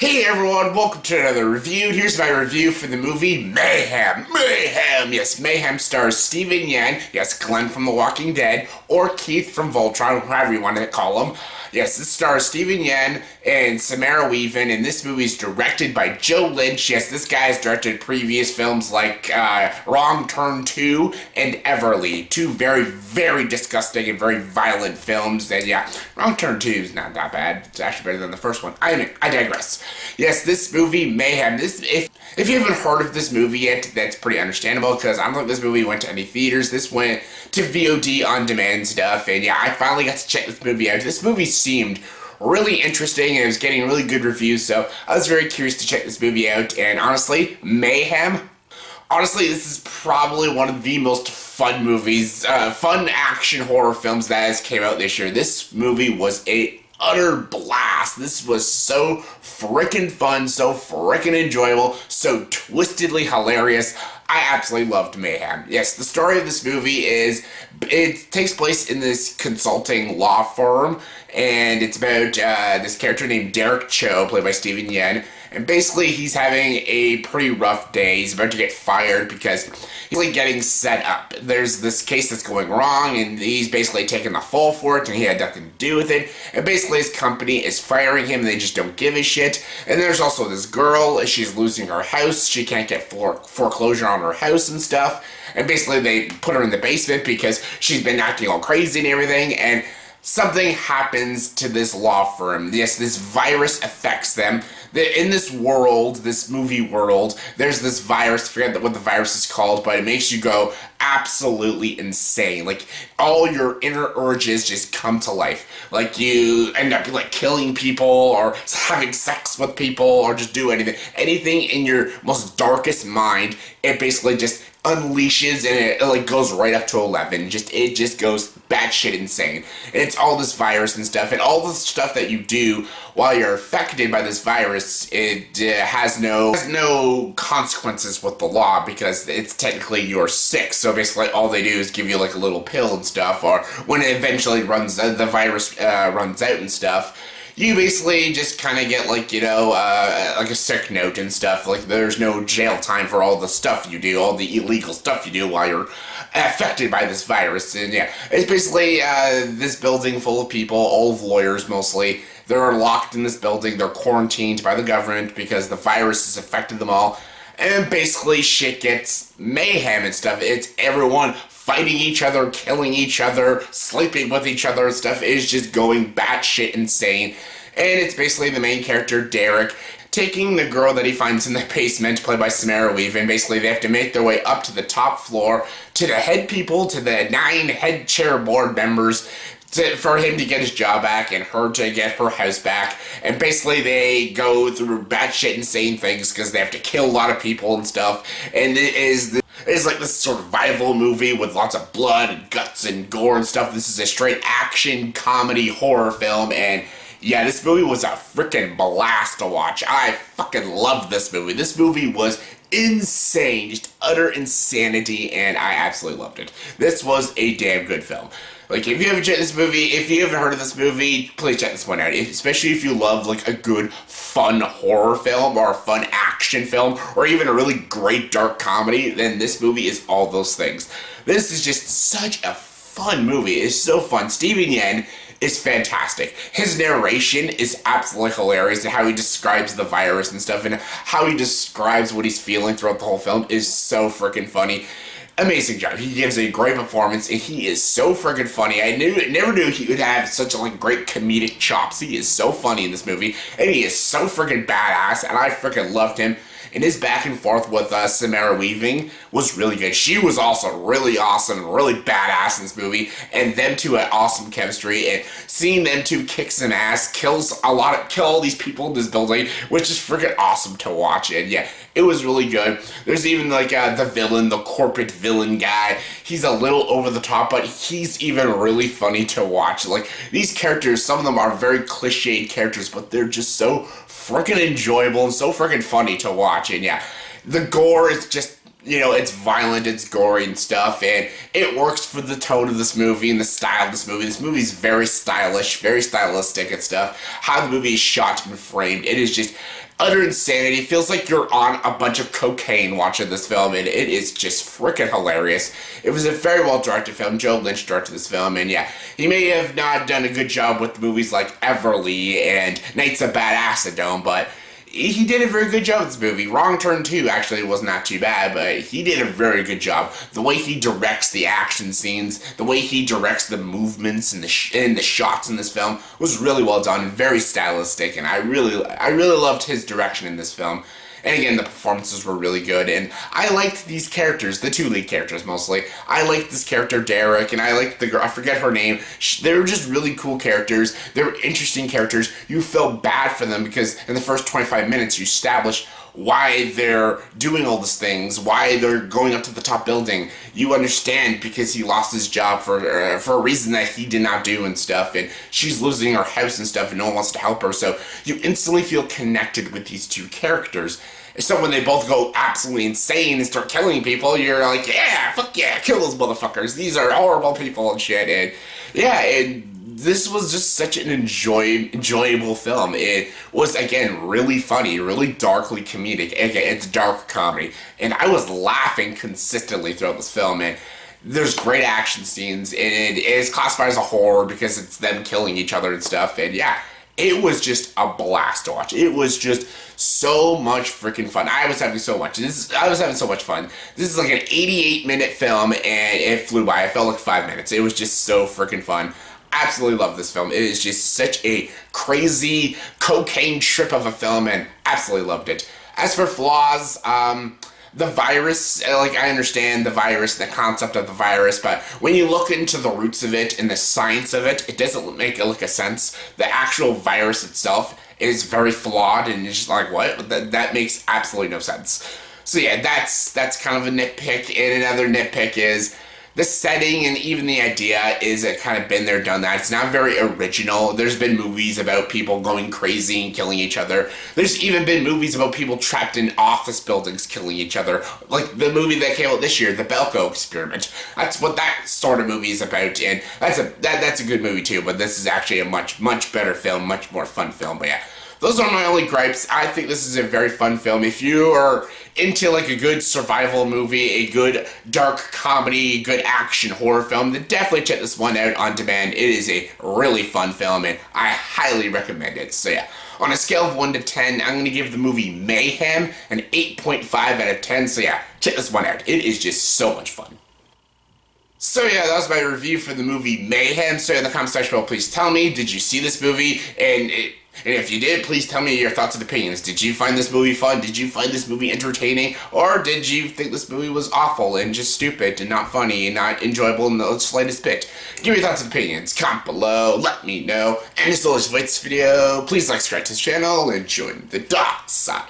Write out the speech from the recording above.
Hey everyone, welcome to another review. Here's my review for the movie Mayhem. Mayhem! Yes, Mayhem stars Steven Yeun, yes, Glenn from The Walking Dead, or Keith from Voltron, however you want to call him. Yes, this stars Steven Yeun and Samara, and this movie is directed by Joe Lynch. Yes, this guy has directed previous films like Wrong Turn 2 and Everly. Two very, very disgusting and very violent films. And yeah, Wrong Turn 2 is not that bad. It's actually better than the first one. I digress. Yes, this movie, Mayhem, if you haven't heard of this movie yet, that's pretty understandable, because I don't think this movie went to any theaters. This went to VOD on-demand stuff, and yeah, I finally got to check this movie out. This movie seemed really interesting, and it was getting really good reviews, so I was very curious to check this movie out, and honestly, Mayhem, this is probably one of the most fun movies, fun action horror films that has came out this year. This movie was a utter blast. This was so frickin' fun, so frickin' enjoyable, so twistedly hilarious. I absolutely loved Mayhem. Yes, the story of this movie is, it takes place in this consulting law firm, and it's about this character named Derek Cho, played by Steven Yeun, and basically he's having a pretty rough day. He's about to get fired because he's like getting set up. There's this case that's going wrong, and he's basically taking the fall for it, and he had nothing to do with it, and basically his company is firing him, and they just don't give a shit. And there's also this girl, she's losing her house, she can't get foreclosure on her house and stuff, and basically they put her in the basement because she's been acting all crazy and everything, and something happens to this law firm. Yes, this virus affects them. In this world, this movie world, there's this virus, I forget what the virus is called, but it makes you go absolutely insane. Like, all your inner urges just come to life. Like, you end up, like, killing people, or having sex with people, or just do anything. Anything in your most darkest mind, it basically just unleashes, and it like goes right up to 11. It just goes batshit insane. And it's all this virus and stuff, and all the stuff that you do while you're affected by this virus, it has no consequences with the law, because it's technically you're sick. So basically all they do is give you like a little pill and stuff, or when it eventually the virus runs out and stuff, you basically just kind of get, like, you know, like a sick note and stuff. Like, there's no jail time for all the stuff you do, all the illegal stuff you do while you're affected by this virus. And yeah, it's basically this building full of people, all of lawyers mostly. They're locked in this building, they're quarantined by the government because the virus has affected them all. And basically shit gets mayhem and stuff. It's everyone fighting each other, killing each other, sleeping with each other and stuff. Is just going batshit insane. And it's basically the main character, Derek, taking the girl that he finds in the basement, played by Samara, and basically they have to make their way up to the top floor, to the head people, to the 9 head chair board members, for him to get his job back and her to get her house back. And basically they go through batshit insane things because they have to kill a lot of people and stuff. And it's like this survival movie with lots of blood and guts and gore and stuff. This is a straight action comedy horror film, and yeah, this movie was a freaking blast to watch. I fucking loved this movie. This movie was insane, just utter insanity, and I absolutely loved it. This was a damn good film. Like, if you haven't checked this movie, if you haven't heard of this movie, please check this one out. Especially if you love, like, a good, fun horror film, or a fun action film, or even a really great dark comedy, then this movie is all those things. This is just such a fun movie. It's so fun. Steven Yeun is fantastic. His narration is absolutely hilarious, and how he describes the virus and stuff, and how he describes what he's feeling throughout the whole film is so freaking funny. Amazing job. He gives a great performance, and he is so freaking funny. I never knew he would have such great comedic chops. He is so funny in this movie, and he is so freaking badass, and I freaking loved him. And his back and forth with Samara was really good. She was also really awesome and really badass in this movie, and them two had awesome chemistry, and seeing them two kick some ass, kill all these people in this building, which is freaking awesome to watch. And yeah, it was really good. There's even like the villain, the corporate villain guy. He's a little over the top, but he's even really funny to watch. Like, these characters, some of them are very cliched characters, but they're just so freaking enjoyable and so freaking funny to watch. And yeah, the gore is just You know, it's violent, it's gory and stuff, and it works for the tone of this movie and the style of this movie. This movie is very stylish, very stylistic and stuff. How the movie is shot and framed, it is just utter insanity. It feels like you're on a bunch of cocaine watching this film, and it is just freaking hilarious. It was a very well directed film. Joe Lynch directed this film, and yeah, he may have not done a good job with movies like Everly and Nights of Bad Acetone, but he did a very good job with this movie. Wrong Turn 2 actually was not too bad, but he did a very good job. The way he directs the action scenes, the way he directs the movements and the shots in this film was really well done, very stylistic, and I really loved his direction in this film. And again, the performances were really good, and I liked these characters, the two lead characters mostly. I liked this character, Derek, and I liked the girl, I forget her name. They were just really cool characters. They were interesting characters. You felt bad for them because in the first 25 minutes you establish why they're doing all these things, why they're going up to the top building. You understand because he lost his job for a reason that he did not do and stuff, and she's losing her house and stuff and no one wants to help her, so you instantly feel connected with these two characters. So when they both go absolutely insane and start killing people, you're like, yeah, fuck yeah, kill those motherfuckers. These are horrible people and shit. And yeah, and this was just such an enjoyable film. It was, again, really funny, really darkly comedic. Again, it's dark comedy. And I was laughing consistently throughout this film. And there's great action scenes. And it is classified as a horror because it's them killing each other and stuff. And yeah, it was just a blast to watch. It was just so much freaking fun. I was having so much fun. This is like an 88-minute film, and it flew by. It felt like 5 minutes. It was just so freaking fun. Absolutely love this film. It is just such a crazy cocaine trip of a film, and absolutely loved it. As for flaws, the virus, like, I understand the virus, the concept of the virus, but when you look into the roots of it and the science of it, it doesn't make a lick of sense. The actual virus itself is very flawed, and it's just like, what? That makes absolutely no sense. So yeah, that's kind of a nitpick, and another nitpick is the setting and even the idea is it kind of been there, done that. It's not very original. There's been movies about people going crazy and killing each other. There's even been movies about people trapped in office buildings killing each other. Like the movie that came out this year, The Belko Experiment. That's what that sort of movie is about, and that's a good movie too, but this is actually a much better film, much more fun film. But yeah, those are my only gripes. I think this is a very fun film. If you are into like a good survival movie, a good dark comedy, good action horror film, then definitely check this one out on demand. It is a really fun film, and I highly recommend it. So yeah, on a scale of 1 to 10, I'm going to give the movie Mayhem an 8.5 out of 10. So yeah, check this one out. It is just so much fun. So yeah, that was my review for the movie Mayhem. So in the comment section below, please tell me, did you see this movie? And if you did, please tell me your thoughts and opinions. Did you find this movie fun? Did you find this movie entertaining? Or did you think this movie was awful and just stupid and not funny and not enjoyable in the slightest bit? Give me your thoughts and opinions. Comment below. Let me know. And as always, if you like this video, please like, subscribe to this channel, and join the dark side.